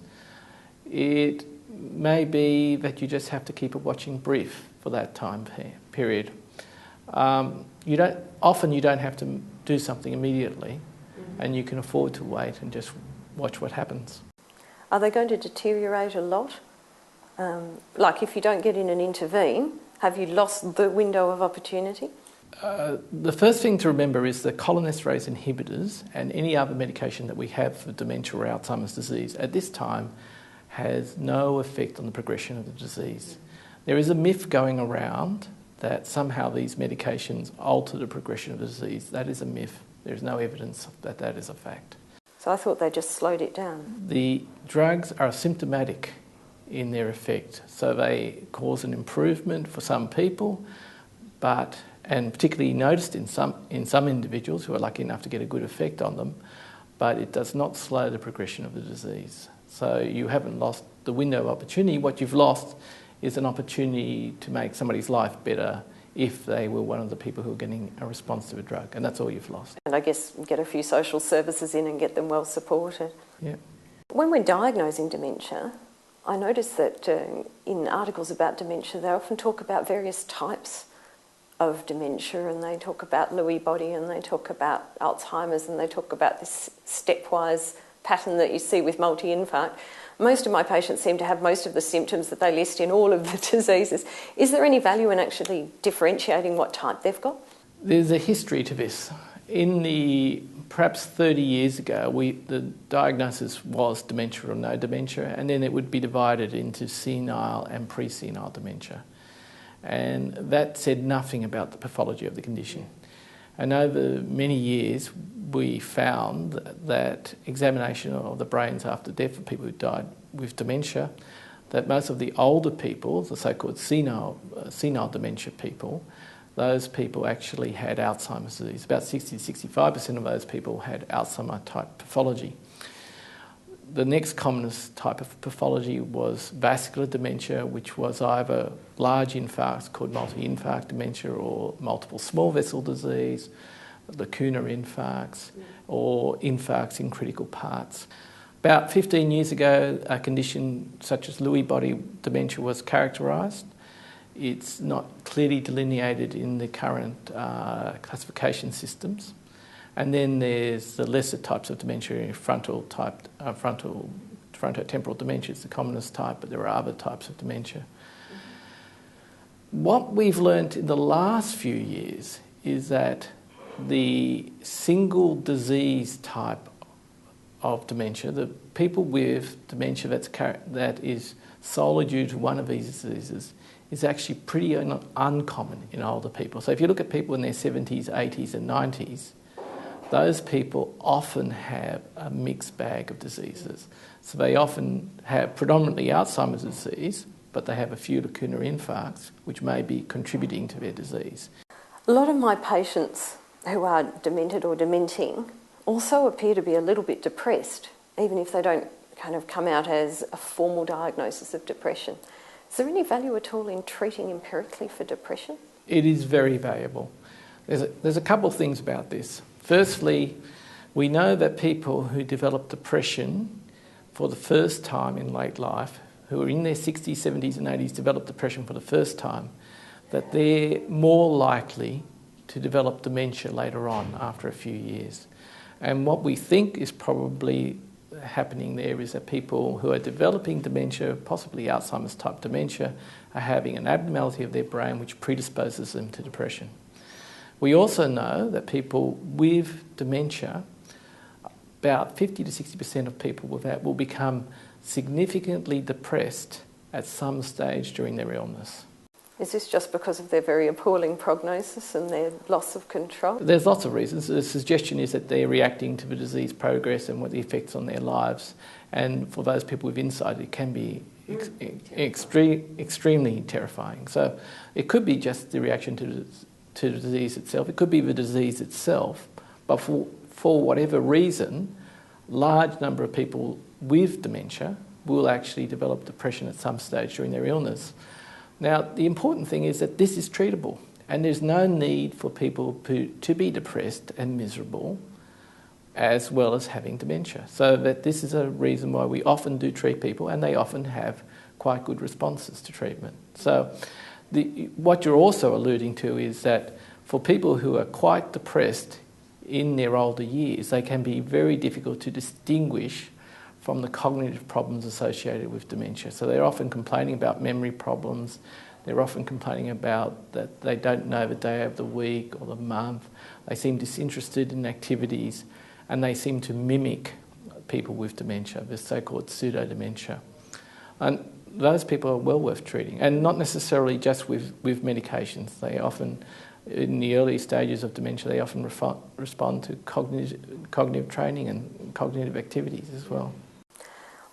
It may be that you just have to keep a watching brief for that time period. You don't have to do something immediately, and you can afford to wait and just watch what happens. Are they going to deteriorate a lot? Like if you don't get in and intervene, have you lost the window of opportunity? The first thing to remember is that cholinesterase inhibitors and any other medication that we have for dementia or Alzheimer's disease at this time has no effect on the progression of the disease. There is a myth going around that somehow these medications alter the progression of the disease. That is a myth. There is no evidence that that is a fact. So I thought they just slowed it down. The drugs are symptomatic in their effect. So they cause an improvement for some people, and particularly noticed in some individuals who are lucky enough to get a good effect on them, but it does not slow the progression of the disease. So you haven't lost the window of opportunity. What you've lost is an opportunity to make somebody's life better if they were one of the people who are getting a response to a drug, and that's all you've lost. And I guess get a few social services in and get them well supported. Yeah. When we're diagnosing dementia, I notice that in articles about dementia, they often talk about various types of dementia, and they talk about Lewy body, and they talk about Alzheimer's, and they talk about this stepwise pattern that you see with multi-infarct. Most of my patients seem to have most of the symptoms that they list in all of the diseases. Is there any value in actually differentiating what type they've got? There's a history to this. Perhaps 30 years ago, the diagnosis was dementia or no dementia, and then it would be divided into senile and pre-senile dementia. And that said nothing about the pathology of the condition. And over many years, we found that examination of the brains after death for people who died with dementia, that most of the older people, the so-called senile dementia people, those people actually had Alzheimer's disease. About 60 to 65% of those people had Alzheimer-type pathology. The next commonest type of pathology was vascular dementia, which was either large infarcts called multi-infarct dementia or multiple small vessel disease, lacunar infarcts, or infarcts in critical parts. About 15 years ago, a condition such as Lewy body dementia was characterised. It's not clearly delineated in the current classification systems. And then there's the lesser types of dementia, frontotemporal dementia is the commonest type, but there are other types of dementia. What we've learnt in the last few years is that the single disease type of dementia, the people with dementia that is solely due to one of these diseases, is actually pretty uncommon in older people. So if you look at people in their 70s, 80s and 90s, those people often have a mixed bag of diseases. So they often have predominantly Alzheimer's disease, but they have a few lacunar infarcts, which may be contributing to their disease. A lot of my patients who are demented or dementing also appear to be a little bit depressed, even if they don't kind of come out as a formal diagnosis of depression. Is there any value at all in treating empirically for depression? It is very valuable. There's a couple of things about this. Firstly, we know that people who develop depression for the first time in late life, who are in their 60s, 70s and 80s develop depression for the first time, that they're more likely to develop dementia later on after a few years. And what we think is probably happening there is that people who are developing dementia, possibly Alzheimer's type dementia, are having an abnormality of their brain which predisposes them to depression. We also know that people with dementia, about 50 to 60% of people with that will become significantly depressed at some stage during their illness. Is this just because of their very appalling prognosis and their loss of control? There's lots of reasons. The suggestion is that they're reacting to the disease progress and what the effects on their lives. And for those people with insight, it can be extremely terrifying. So it could be just the reaction to the disease itself. It could be the disease itself. But for whatever reason, large number of people with dementia will actually develop depression at some stage during their illness. Now, the important thing is that this is treatable, and there's no need for people to be depressed and miserable as well as having dementia. So that this is a reason why we often do treat people, and they often have quite good responses to treatment. So what you're also alluding to is that for people who are quite depressed in their older years, they can be very difficult to distinguish from the cognitive problems associated with dementia. So they're often complaining about memory problems, they're often complaining about that they don't know the day of the week or the month, they seem disinterested in activities, and they seem to mimic people with dementia, the so-called pseudo-dementia. And those people are well worth treating, and not necessarily just with medications. They often, in the early stages of dementia, they often respond to cognitive training and cognitive activities as well.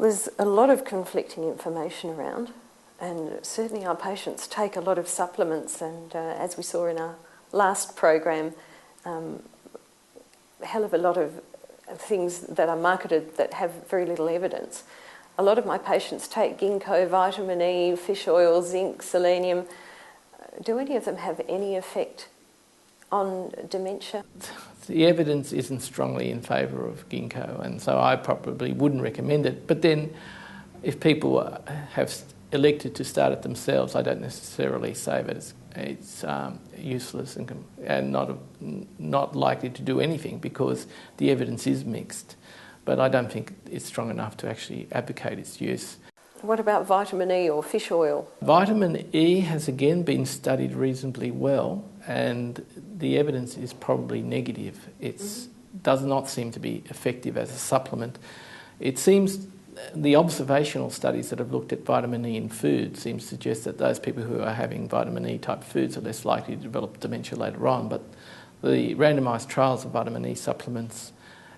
There's a lot of conflicting information around, and certainly our patients take a lot of supplements, and as we saw in our last program, a hell of a lot of things that are marketed that have very little evidence. A lot of my patients take ginkgo, vitamin E, fish oil, zinc, selenium. Do any of them have any effect on dementia? The evidence isn't strongly in favour of ginkgo, and so I probably wouldn't recommend it. But then if people have elected to start it themselves, I don't necessarily say that it's useless and not likely to do anything, because the evidence is mixed. But I don't think it's strong enough to actually advocate its use. What about vitamin E or fish oil? Vitamin E has again been studied reasonably well, and the evidence is probably negative. It does not seem to be effective as a supplement. It seems the observational studies that have looked at vitamin E in food seem to suggest that those people who are having vitamin E type foods are less likely to develop dementia later on, but the randomised trials of vitamin E supplements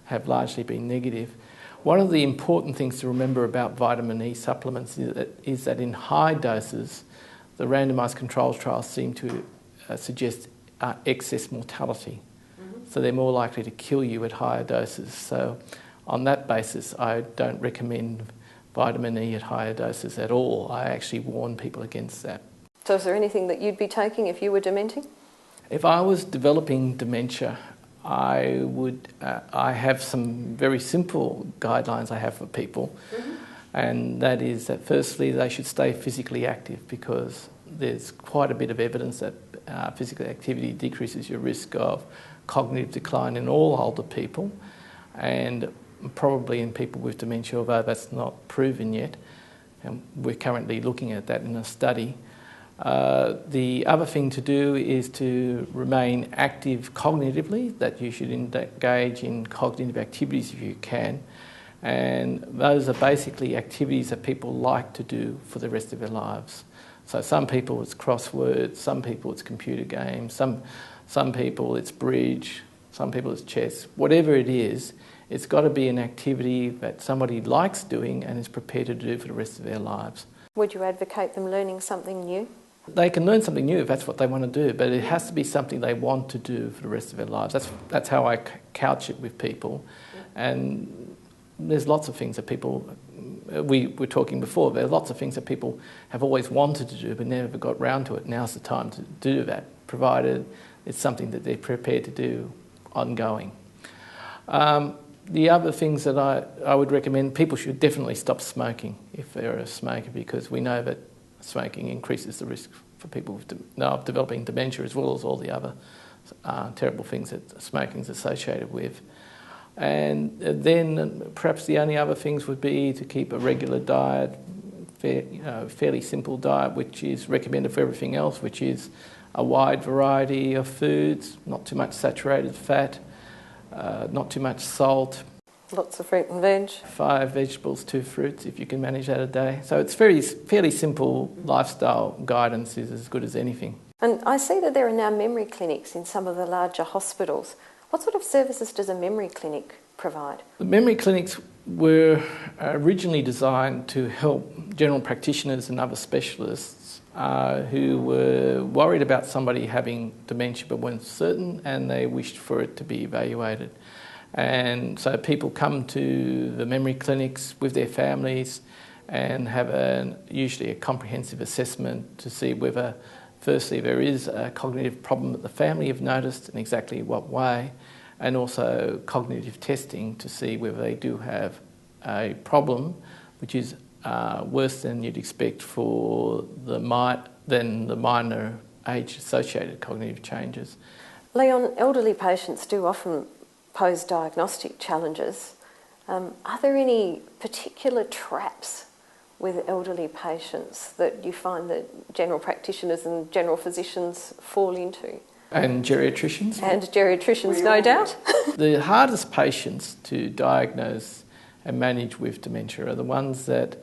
have largely been negative. One of the important things to remember about vitamin E supplements is that in high doses, the randomised control trials seem to suggest excess mortality. So they're more likely to kill you at higher doses. So on that basis, I don't recommend vitamin E at higher doses at all. I actually warn people against that. So is there anything that you'd be taking if you were dementing? If I was developing dementia, I have some very simple guidelines I have for people, and that is that firstly they should stay physically active, because there's quite a bit of evidence that physical activity decreases your risk of cognitive decline in all older people, and probably in people with dementia, although that's not proven yet, and we're currently looking at that in a study. The other thing to do is to remain active cognitively, that you should engage in cognitive activities if you can, and those are basically activities that people like to do for the rest of their lives. So some people it's crosswords, some people it's computer games, some people it's bridge, some people it's chess. Whatever it is, it's got to be an activity that somebody likes doing and is prepared to do for the rest of their lives. Would you advocate them learning something new? They can learn something new if that's what they want to do, but it has to be something they want to do for the rest of their lives. That's how I couch it with people. And there's lots of things that people, we were talking before, there are lots of things that people have always wanted to do but never got round to it. Now's the time to do that, provided it's something that they're prepared to do ongoing. The other things that I would recommend, people should definitely stop smoking if they're a smoker, because we know that smoking increases the risk for people of developing dementia, as well as all the other terrible things that smoking is associated with. And then perhaps the only other things would be to keep a regular diet, fairly simple diet, which is recommended for everything else, which is a wide variety of foods, not too much saturated fat, not too much salt. Lots of fruit and veg. 5 vegetables, 2 fruits, if you can manage that a day. So it's fairly simple lifestyle guidance is as good as anything. And I see that there are now memory clinics in some of the larger hospitals. What sort of services does a memory clinic provide? The memory clinics were originally designed to help general practitioners and other specialists who were worried about somebody having dementia but weren't certain, and they wished for it to be evaluated. And so people come to the memory clinics with their families and have usually a comprehensive assessment to see whether, firstly, there is a cognitive problem that the family have noticed and exactly what way, and also cognitive testing to see whether they do have a problem which is worse than you'd expect for the minor age-associated cognitive changes. Leon, elderly patients do often pose diagnostic challenges. Are there any particular traps with elderly patients that you find that general practitioners and general physicians fall into? And geriatricians? And geriatricians, no doubt. The hardest patients to diagnose and manage with dementia are the ones that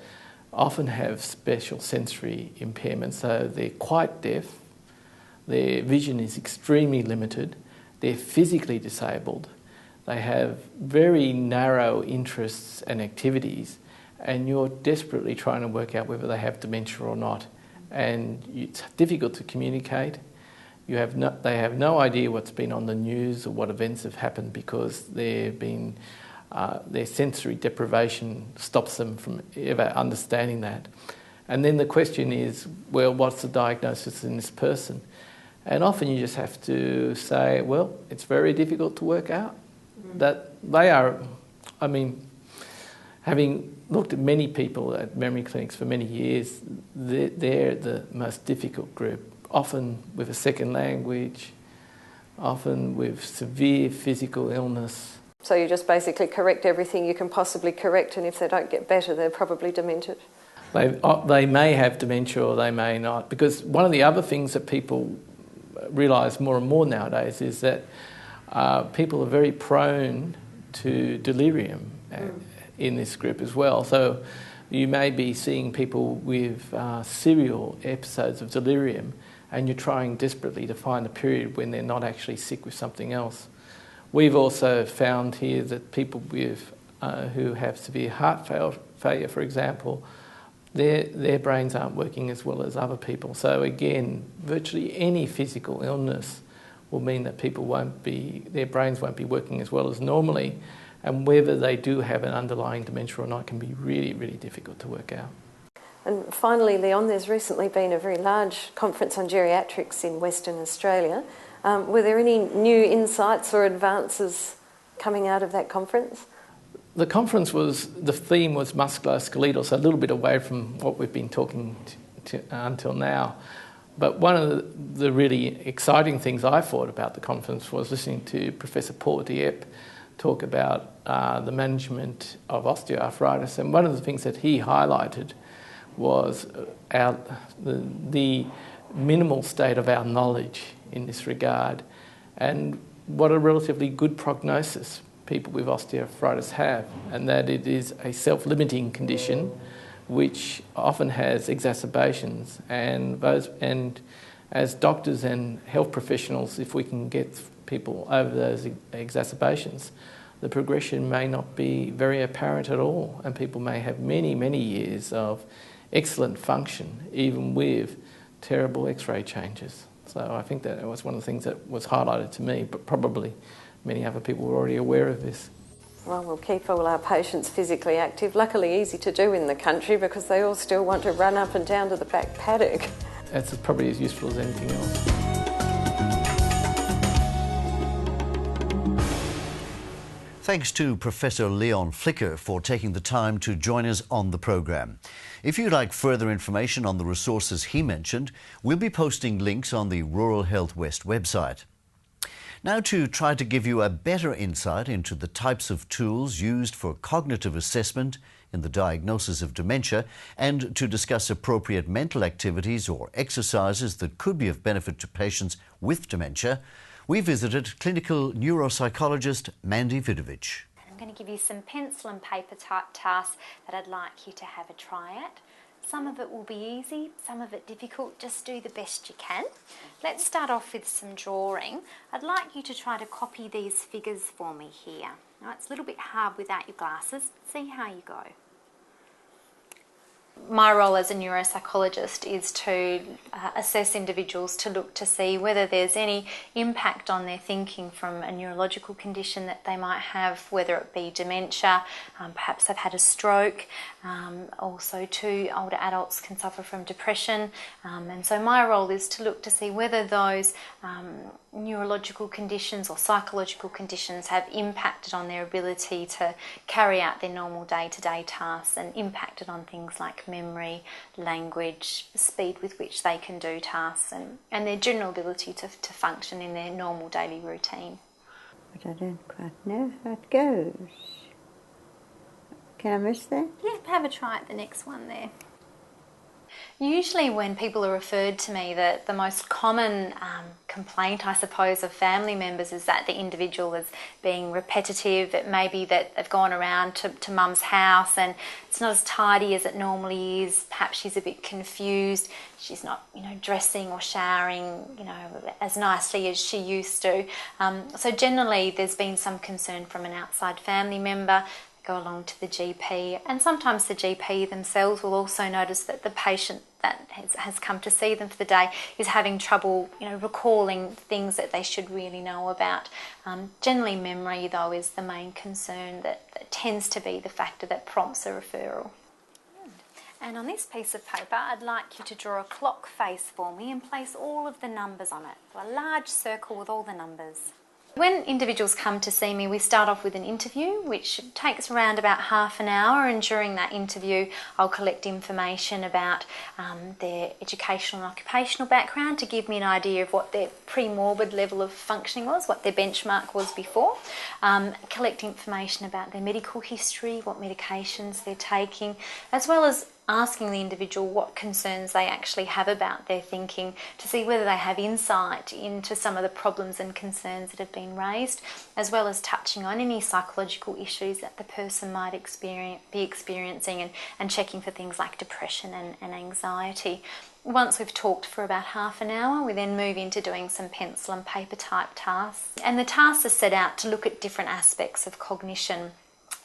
often have special sensory impairments. So they're quite deaf, their vision is extremely limited, they're physically disabled, they have very narrow interests and activities, and you're desperately trying to work out whether they have dementia or not. And it's difficult to communicate. They have no idea what's been on the news or what events have happened, because their sensory deprivation stops them from ever understanding that. And then the question is, well, what's the diagnosis in this person? And often you just have to say, well, it's very difficult to work out. That they are, having looked at many people at memory clinics for many years, they're the most difficult group, often with a second language, often with severe physical illness. So you just basically correct everything you can possibly correct, and if they don't get better, they're probably demented. They may have dementia or they may not, because one of the other things that people realise more and more nowadays is that people are very prone to delirium in this group as well. So you may be seeing people with serial episodes of delirium, and you're trying desperately to find a period when they're not actually sick with something else. We've also found here that people with who have severe heart failure, for example, their brains aren't working as well as other people. So again, virtually any physical illness will mean that their brains won't be working as well as normally, and whether they do have an underlying dementia or not can be really, really difficult to work out. And finally, Leon, there's recently been a very large conference on geriatrics in Western Australia. Were there any new insights or advances coming out of that conference? The theme was musculoskeletal, so a little bit away from what we've been talking to until now. But one of the really exciting things I thought about the conference was listening to Professor Paul Dieppe talk about the management of osteoarthritis. And one of the things that he highlighted was the minimal state of our knowledge in this regard, and what a relatively good prognosis people with osteoarthritis have, and that it is a self-limiting condition which often has exacerbations, and as doctors and health professionals, if we can get people over those exacerbations, the progression may not be very apparent at all, and people may have many, many years of excellent function, even with terrible X-ray changes. So I think that was one of the things that was highlighted to me, but probably many other people were already aware of this. Well, we'll keep all our patients physically active. Luckily easy to do in the country, because they all still want to run up and down to the back paddock. That's probably as useful as anything else. Thanks to Professor Leon Flicker for taking the time to join us on the programme. If you'd like further information on the resources he mentioned, we'll be posting links on the Rural Health West website. Now, to try to give you a better insight into the types of tools used for cognitive assessment in the diagnosis of dementia, and to discuss appropriate mental activities or exercises that could be of benefit to patients with dementia, we visited clinical neuropsychologist Mandy Vidovich. I'm going to give you some pencil and paper type tasks that I'd like you to have a try at. Some of it will be easy, some of it difficult. Just do the best you can. Let's start off with some drawing. I'd like you to try to copy these figures for me here. Now, it's a little bit hard without your glasses. See how you go. My role as a neuropsychologist is to assess individuals to look to see whether there's any impact on their thinking from a neurological condition that they might have, whether it be dementia, perhaps they've had a stroke. Also too, older adults can suffer from depression, and so my role is to look to see whether those neurological conditions or psychological conditions have impacted on their ability to carry out their normal day-to-day tasks and impacted on things like memory, language, the speed with which they can do tasks, and their general ability to function in their normal daily routine. But I don't quite know how it goes. Can I miss that? Yeah, have a try at the next one there. Usually when people are referred to me, the most common complaint, I suppose, of family members is that the individual is being repetitive. It may be that they've gone around to mum's house and it's not as tidy as it normally is. Perhaps she's a bit confused. She's not, dressing or showering, as nicely as she used to. So generally there's been some concern from an outside family member. Go along to the GP, and sometimes the GP themselves will also notice that the patient that has come to see them for the day is having trouble, recalling things that they should really know about. Generally, memory, though, is the main concern that tends to be the factor that prompts a referral. And on this piece of paper, I'd like you to draw a clock face for me and place all of the numbers on it. So a large circle with all the numbers. When individuals come to see me, we start off with an interview, which takes around about half an hour, and during that interview I'll collect information about their educational and occupational background to give me an idea of what their pre-morbid level of functioning was, what their benchmark was before. Collect information about their medical history, what medications they're taking, as well as asking the individual what concerns they actually have about their thinking to see whether they have insight into some of the problems and concerns that have been raised, as well as touching on any psychological issues that the person might be experiencing and checking for things like depression and anxiety. Once we've talked for about half an hour, we then move into doing some pencil and paper type tasks. And the tasks are set out to look at different aspects of cognition.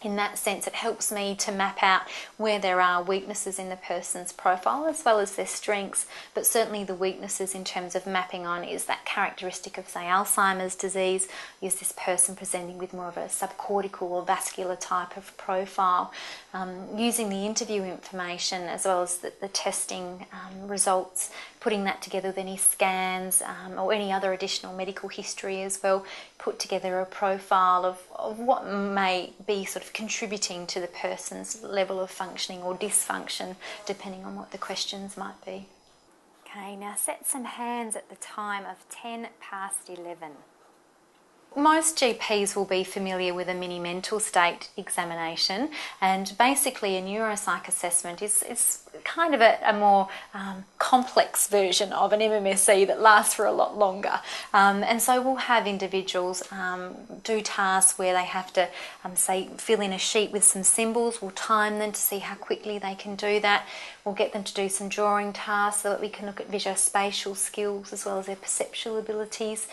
In that sense, it helps me to map out where there are weaknesses in the person's profile as well as their strengths, but certainly the weaknesses in terms of mapping on is that characteristic of, say, Alzheimer's disease. Is this person presenting with more of a subcortical or vascular type of profile? Using the interview information as well as the testing results, putting that together with any scans or any other additional medical history as well, put together a profile of what may be sort of contributing to the person's level of functioning or dysfunction, depending on what the questions might be. Okay, now set some hands at the time of 10 past 11. Most GPs will be familiar with a mini mental state examination, and basically a neuropsych assessment is kind of a more complex version of an MMSE that lasts for a lot longer. And so we'll have individuals do tasks where they have to, say, fill in a sheet with some symbols. We'll time them to see how quickly they can do that. We'll get them to do some drawing tasks so that we can look at visuospatial skills as well as their perceptual abilities,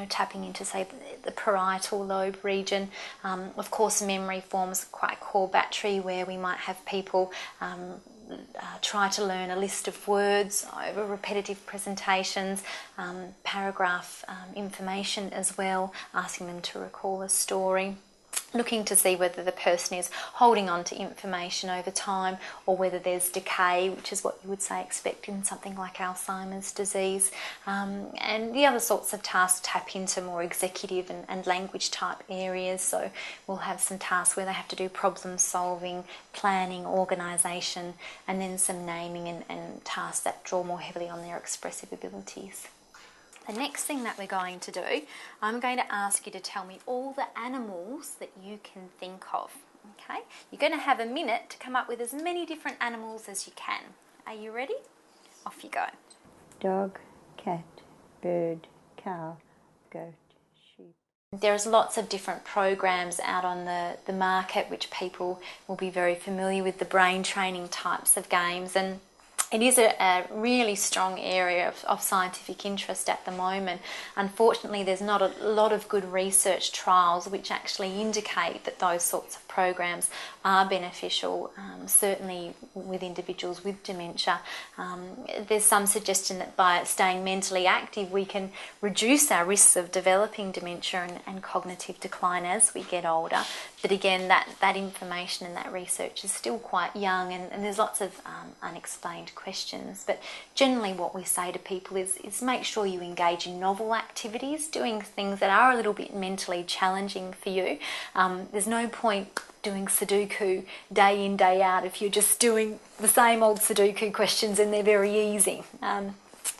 tapping into, say, the parietal lobe region. Of course, memory forms quite a core battery where we might have people try to learn a list of words over repetitive presentations, paragraph information as well, asking them to recall a story. looking to see whether the person is holding on to information over time or whether there's decay, which is what you would say expect in something like Alzheimer's disease. And the other sorts of tasks tap into more executive and language type areas. So we'll have some tasks where they have to do problem solving, planning, organisation, and then some naming and tasks that draw more heavily on their expressive abilities. The next thing that we're going to do, I'm going to ask you to tell me all the animals that you can think of. Okay? You're going to have a minute to come up with as many different animals as you can. Are you ready? Off you go. Dog, cat, bird, cow, goat, sheep. There's lots of different programs out on the market which people will be very familiar with, the brain training types of games, and it is a really strong area of scientific interest at the moment. Unfortunately, there's not a lot of good research trials which actually indicate that those sorts of programs are beneficial, certainly with individuals with dementia. There's some suggestion that by staying mentally active we can reduce our risks of developing dementia and cognitive decline as we get older. But again, that information and that research is still quite young, and there's lots of unexplained questions. But generally what we say to people is make sure you engage in novel activities, doing things that are a little bit mentally challenging for you. There's no point doing Sudoku day in, day out if you're just doing the same old Sudoku questions and they're very easy.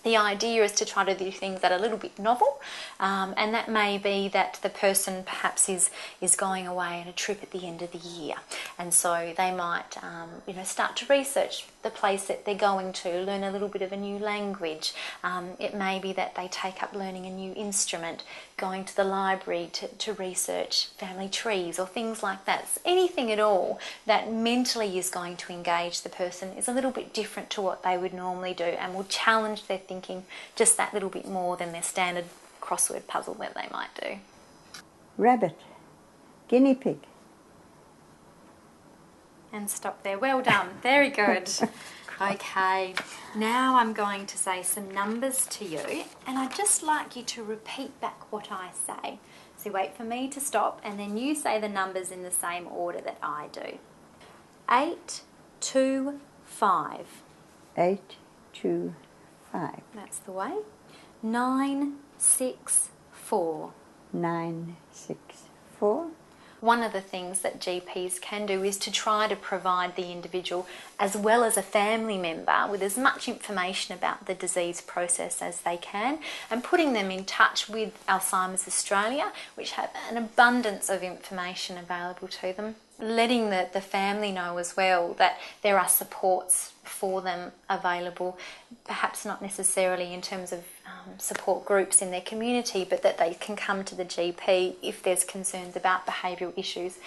The idea is to try to do things that are a little bit novel, and that may be that the person perhaps is going away on a trip at the end of the year, and so they might start to research the place that they're going to, learn a little bit of a new language. It may be that they take up learning a new instrument, going to the library to research family trees or things like that. So anything at all that mentally is going to engage the person is a little bit different to what they would normally do and will challenge their thinking just that little bit more than their standard crossword puzzle that they might do. Rabbit, guinea pig. And stop there. Well done. Very good. Okay, now I'm going to say some numbers to you, and I'd just like you to repeat back what I say. So wait for me to stop, and then you say the numbers in the same order that I do. 8, 2, 5. 8, 2, 5. That's the way. 9, 6, 4. 9, 6, 4. One of the things that GPs can do is to try to provide the individual as well as a family member with as much information about the disease process as they can, and putting them in touch with Alzheimer's Australia, which have an abundance of information available to them. Letting the family know as well that there are supports for them available, perhaps not necessarily in terms of support groups in their community, but that they can come to the GP if there's concerns about behavioural issues,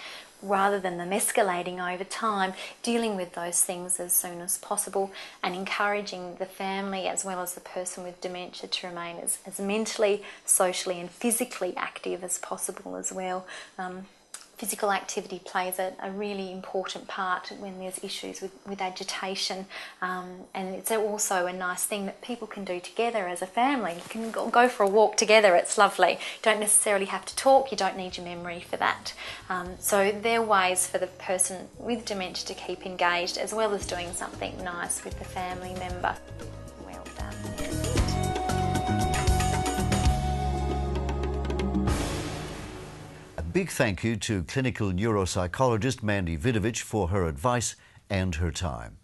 rather than them escalating over time, dealing with those things as soon as possible, and encouraging the family as well as the person with dementia to remain as mentally, socially and physically active as possible as well. Physical activity plays a really important part when there's issues with agitation, and it's also a nice thing that people can do together as a family. You can go for a walk together, it's lovely. You don't necessarily have to talk, you don't need your memory for that. So there are ways for the person with dementia to keep engaged as well as doing something nice with the family member. Well done. Big thank you to clinical neuropsychologist Mandy Vidovich for her advice and her time.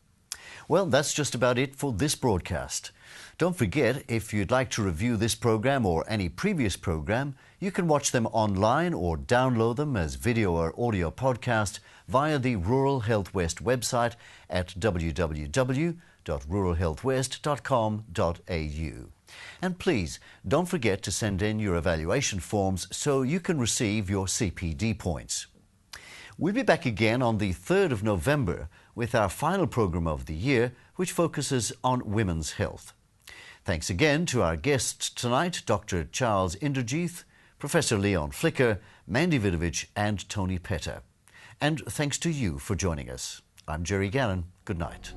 Well, that's just about it for this broadcast. Don't forget, if you'd like to review this program or any previous program, you can watch them online or download them as video or audio podcast via the Rural Health West website at www.ruralhealthwest.com.au. And please don't forget to send in your evaluation forms so you can receive your CPD points. We'll be back again on the 3rd of November with our final program of the year, which focuses on women's health. Thanks again to our guests tonight, Dr. Charles Inderjeeth, Professor Leon Flicker, Mandy Vidovich and Tony Petter. And thanks to you for joining us. I'm Gerry Gannon. Good night.